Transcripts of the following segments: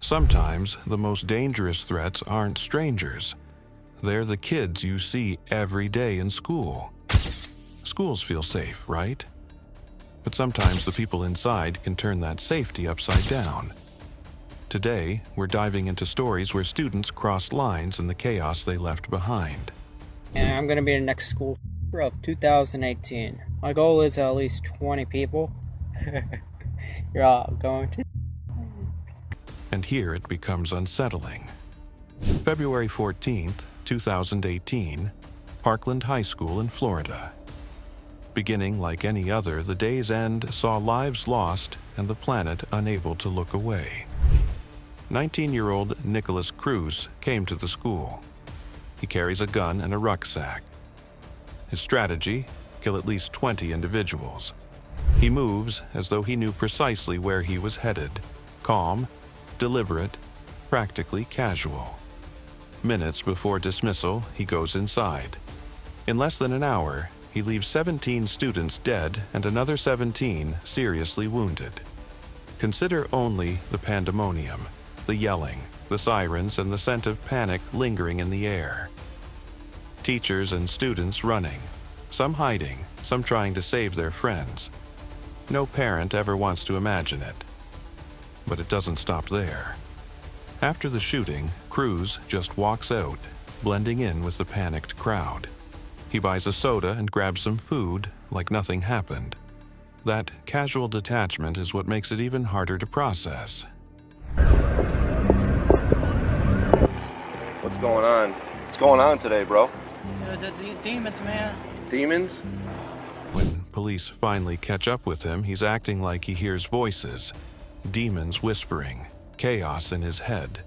Sometimes the most dangerous threats aren't strangers. They're the kids you see every day in school. Schools feel safe, right? But sometimes the people inside can turn that safety upside down. Today, we're diving into stories where students crossed lines in the chaos they left behind. And I'm going to be the next school of 2018. My goal is at least 20 people. You're all going to. And here it becomes unsettling. February 14th, 2018, Parkland High School in Florida. Beginning like any other, the day's end saw lives lost and the planet unable to look away. 19-year-old Nicholas Cruz came to the school. He carries a gun and a rucksack. His strategy? Kill at least 20 individuals. He moves as though he knew precisely where he was headed. Calm, deliberate, practically casual. Minutes before dismissal, he goes inside. In less than an hour, he leaves 17 students dead and another 17 seriously wounded. Consider only the pandemonium, the yelling, the sirens, and the scent of panic lingering in the air. Teachers and students running, some hiding, some trying to save their friends. No parent ever wants to imagine it. But it doesn't stop there. After the shooting, Cruz just walks out, blending in with the panicked crowd. He buys a soda and grabs some food like nothing happened. That casual detachment is what makes it even harder to process. What's going on? What's going on today, bro? The demons, man. Demons? When police finally catch up with him, he's acting like he hears voices, demons whispering, chaos in his head.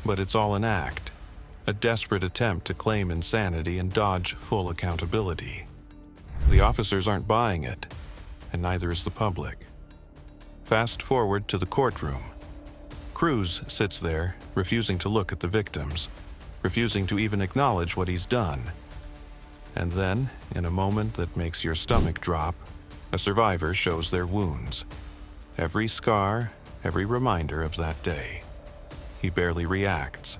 But it's all an act, a desperate attempt to claim insanity and dodge full accountability. The officers aren't buying it, and neither is the public. Fast forward to the courtroom. Cruz sits there, refusing to look at the victims, refusing to even acknowledge what he's done. And then, in a moment that makes your stomach drop, a survivor shows their wounds. Every scar, every reminder of that day. He barely reacts.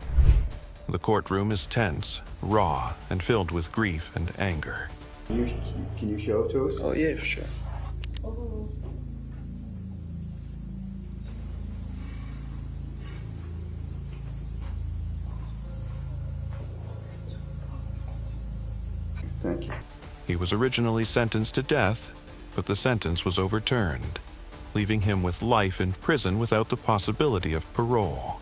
The courtroom is tense, raw, and filled with grief and anger. Can you show it to us? Oh, yeah, for sure. Thank you. He was originally sentenced to death, but the sentence was overturned, leaving him with life in prison without the possibility of parole.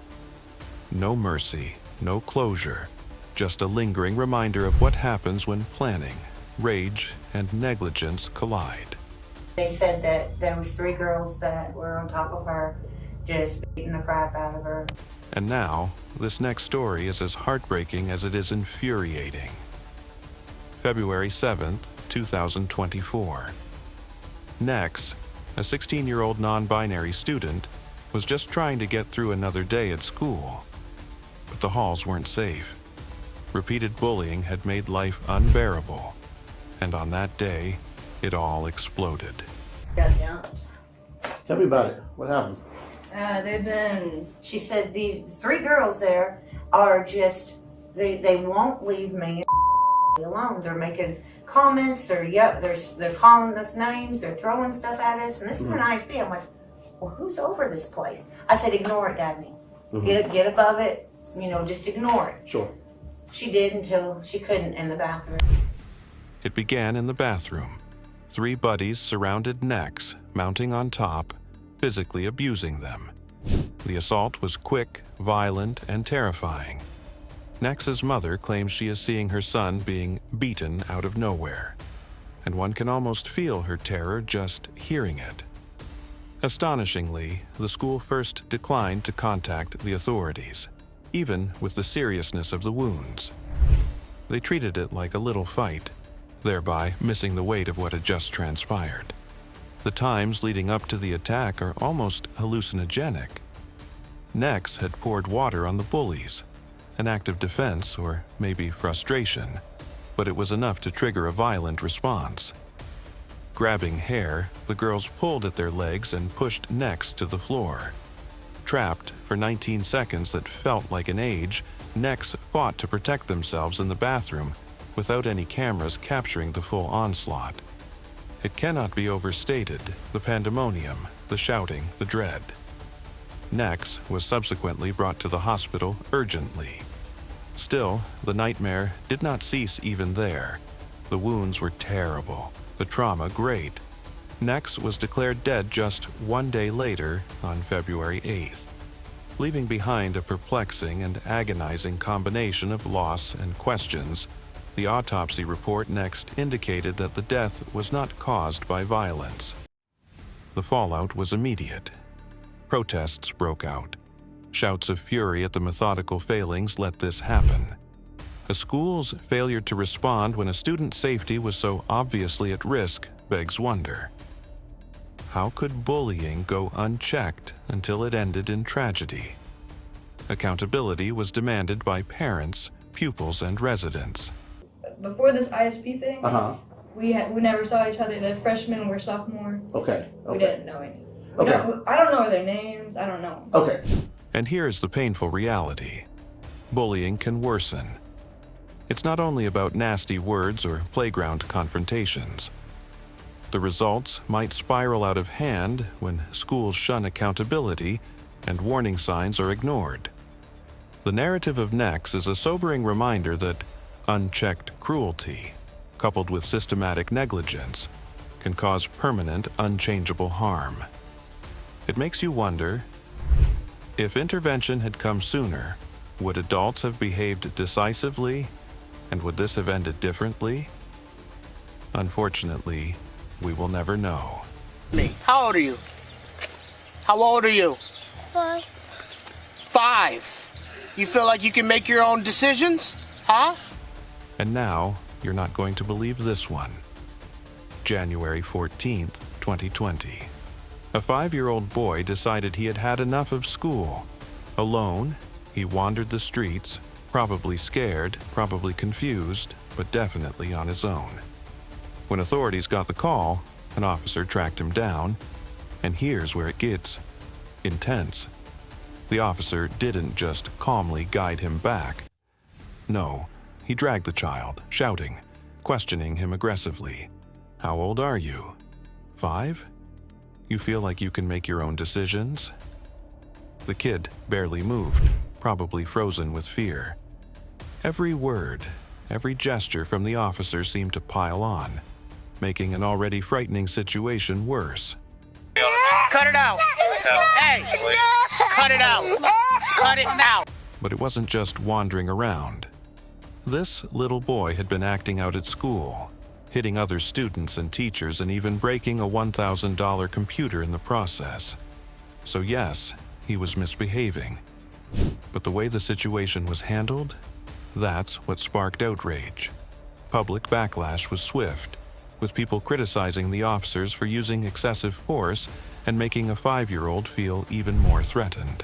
No mercy, no closure, just a lingering reminder of what happens when planning, rage, and negligence collide. They said that there was 3 girls that were on top of her, just beating the crap out of her. And now, this next story is as heartbreaking as it is infuriating. February 7th, 2024. Nex, a 16-year-old non-binary student, was just trying to get through another day at school. But the halls weren't safe. Repeated bullying had made life unbearable. And on that day, it all exploded. Got jumped. Tell me about it. What happened? She said these 3 girls there are just, they won't leave me alone. They're making comments, they're calling us names, they're throwing stuff at us, and this is an ISP. I'm like, well, who's over this place? I said, ignore it, Dabney. Get above it, just ignore it. Sure. She did until she couldn't in the bathroom. It began in the bathroom. 3 buddies surrounded Nex, mounting on top, physically abusing them. The assault was quick, violent, and terrifying. Nex's mother claims she is seeing her son being beaten out of nowhere, and one can almost feel her terror just hearing it. Astonishingly, the school first declined to contact the authorities, even with the seriousness of the wounds. They treated it like a little fight, thereby missing the weight of what had just transpired. The times leading up to the attack are almost hallucinogenic. Nex had poured water on the bullies, an act of defense or maybe frustration, but it was enough to trigger a violent response. Grabbing hair, the girls pulled at their legs and pushed Nex to the floor. trapped for 19 seconds that felt like an age, necks fought to protect themselves in the bathroom without any cameras capturing the full onslaught. It cannot be overstated, the pandemonium, the shouting, the dread. Nex was subsequently brought to the hospital urgently. Still, the nightmare did not cease even there. The wounds were terrible, the trauma great. Nex was declared dead just 1 day later, on February 8th, leaving behind a perplexing and agonizing combination of loss and questions. The autopsy report next indicated that the death was not caused by violence. The fallout was immediate. Protests broke out. Shouts of fury at the methodical failings let this happen. A school's failure to respond when a student's safety was so obviously at risk begs wonder. How could bullying go unchecked until it ended in tragedy? Accountability was demanded by parents, pupils, and residents. Before this ISP thing, Uh-huh. we never saw each other. The freshmen were sophomore. Okay. We didn't know any. Okay. I don't know their names. I don't know. Okay. And here's the painful reality. Bullying can worsen. It's not only about nasty words or playground confrontations. The results might spiral out of hand when schools shun accountability and warning signs are ignored. The narrative of Nex is a sobering reminder that unchecked cruelty, coupled with systematic negligence, can cause permanent, unchangeable harm. It makes you wonder, if intervention had come sooner, would adults have behaved decisively, and would this have ended differently? Unfortunately, we will never know. How old are you? How old are you? 5. 5. You feel like you can make your own decisions? Huh? And now, you're not going to believe this one. January 14th, 2020. A 5-year-old boy decided he had had enough of school. Alone, he wandered the streets, probably scared, probably confused, but definitely on his own. When authorities got the call, an officer tracked him down, and here's where it gets intense. The officer didn't just calmly guide him back. No, he dragged the child, shouting, questioning him aggressively. How old are you? 5? You feel like you can make your own decisions? The kid barely moved, probably frozen with fear. Every word, every gesture from the officer seemed to pile on, making an already frightening situation worse. Cut it out. Hey, cut it out. Cut it now. But it wasn't just wandering around. This little boy had been acting out at school, hitting other students and teachers and even breaking a $1,000 computer in the process. So yes, he was misbehaving. But the way the situation was handled, that's what sparked outrage. Public backlash was swift, with people criticizing the officers for using excessive force and making a 5-year-old feel even more threatened.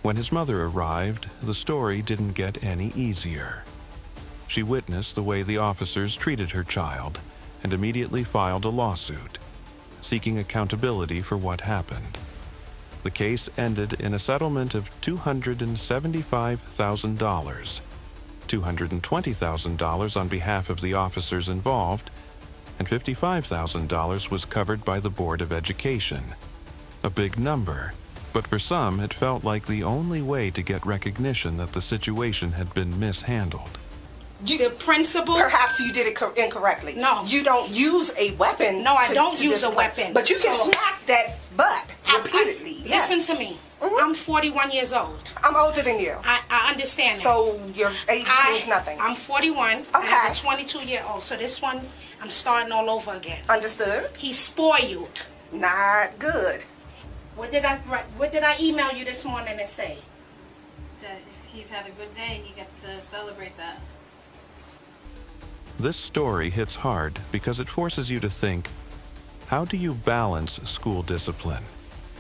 When his mother arrived, the story didn't get any easier. She witnessed the way the officers treated her child and immediately filed a lawsuit, seeking accountability for what happened. The case ended in a settlement of $275,000, $220,000 on behalf of the officers involved, and $55,000 was covered by the Board of Education. A big number, but for some it felt like the only way to get recognition that the situation had been mishandled. The principal. Perhaps you did it incorrectly. No. You don't use a weapon. No, I don't use a weapon. But you can smack that butt repeatedly. Yes. Listen to me. Mhm. I'm 41 years old. I'm older than you. I understand that. So your age means nothing. I'm 41. Okay. I'm a 22-year-old. So this one, I'm starting all over again. Understood. He's spoiled. Not good. What did I email you this morning and say? That if he's had a good day, he gets to celebrate that. This story hits hard because it forces you to think, how do you balance school discipline,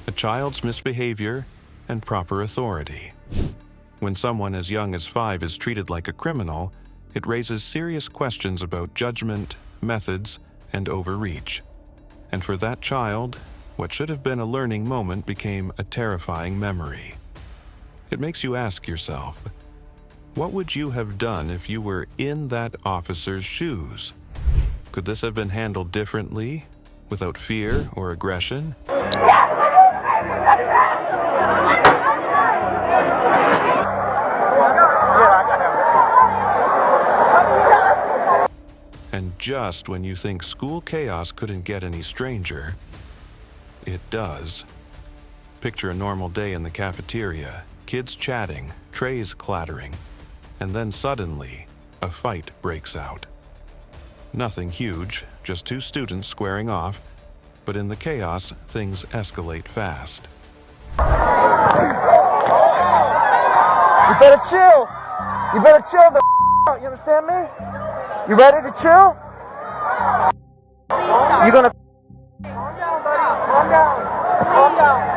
a child's misbehavior, and proper authority? When someone as young as 5 is treated like a criminal, it raises serious questions about judgment, methods, and overreach. And for that child, what should have been a learning moment became a terrifying memory. It makes you ask yourself, what would you have done if you were in that officer's shoes? Could this have been handled differently, without fear or aggression? And just when you think school chaos couldn't get any stranger, it does. Picture a normal day in the cafeteria, kids chatting, trays clattering, and then suddenly, a fight breaks out. Nothing huge, just two students squaring off, but in the chaos, things escalate fast. You better chill. You better chill the out. You understand me? You ready to chill? You're gonna. Calm down.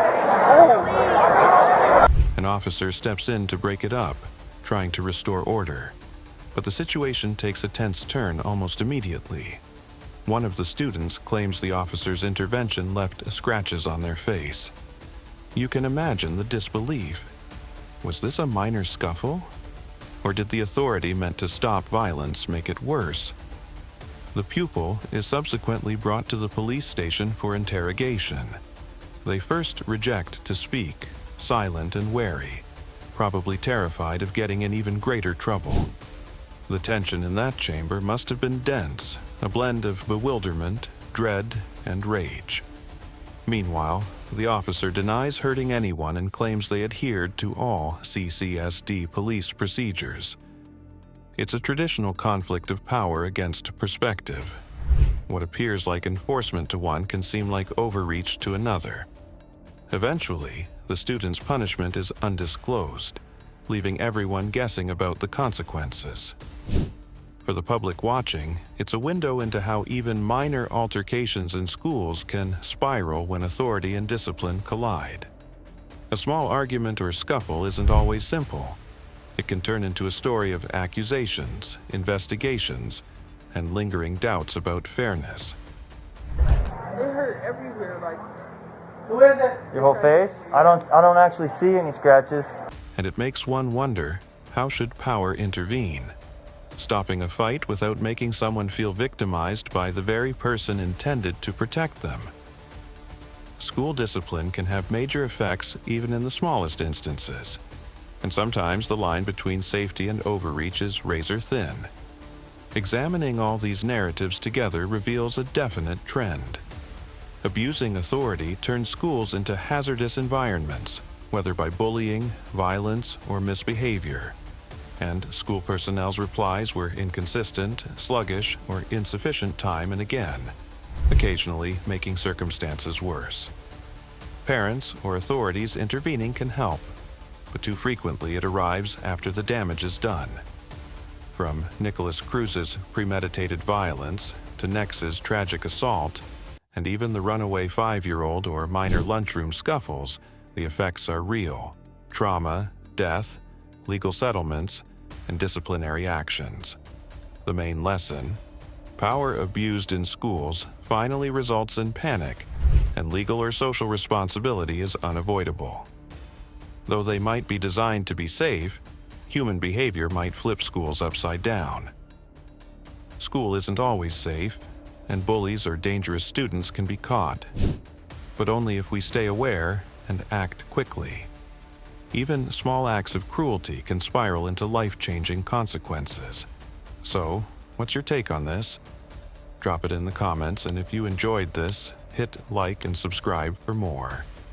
An officer steps in to break it up, trying to restore order. But the situation takes a tense turn almost immediately. One of the students claims the officer's intervention left scratches on their face. You can imagine the disbelief. Was this a minor scuffle? Or did the authority meant to stop violence make it worse? The pupil is subsequently brought to the police station for interrogation. They first reject to speak, silent and wary, probably terrified of getting in even greater trouble. The tension in that chamber must have been dense, a blend of bewilderment, dread, and rage. Meanwhile, the officer denies hurting anyone and claims they adhered to all CCSD police procedures. It's a traditional conflict of power against perspective. What appears like enforcement to one can seem like overreach to another. Eventually, the student's punishment is undisclosed, leaving everyone guessing about the consequences. For the public watching, it's a window into how even minor altercations in schools can spiral when authority and discipline collide. A small argument or scuffle isn't always simple. It can turn into a story of accusations, investigations, and lingering doubts about fairness. It hurt everywhere, like. Who is it? Your whole face? I don't actually see any scratches. And it makes one wonder, how should power intervene? Stopping a fight without making someone feel victimized by the very person intended to protect them. School discipline can have major effects even in the smallest instances, and sometimes the line between safety and overreach is razor thin. Examining all these narratives together reveals a definite trend. Abusing authority turns schools into hazardous environments, whether by bullying, violence, or misbehavior. And school personnel's replies were inconsistent, sluggish, or insufficient time and again, occasionally making circumstances worse. Parents or authorities intervening can help, but too frequently it arrives after the damage is done. From Nicholas Cruz's premeditated violence to Nex's tragic assault, and even the runaway 5-year-old or minor lunchroom scuffles, the effects are real: trauma, death, legal settlements, and disciplinary actions. The main lesson: power abused in schools finally results in panic, and legal or social responsibility is unavoidable. Though they might be designed to be safe, human behavior might flip schools upside down. School isn't always safe, and bullies or dangerous students can be caught, but only if we stay aware and act quickly. Even small acts of cruelty can spiral into life-changing consequences. So, what's your take on this? Drop it in the comments, and if you enjoyed this, hit like and subscribe for more.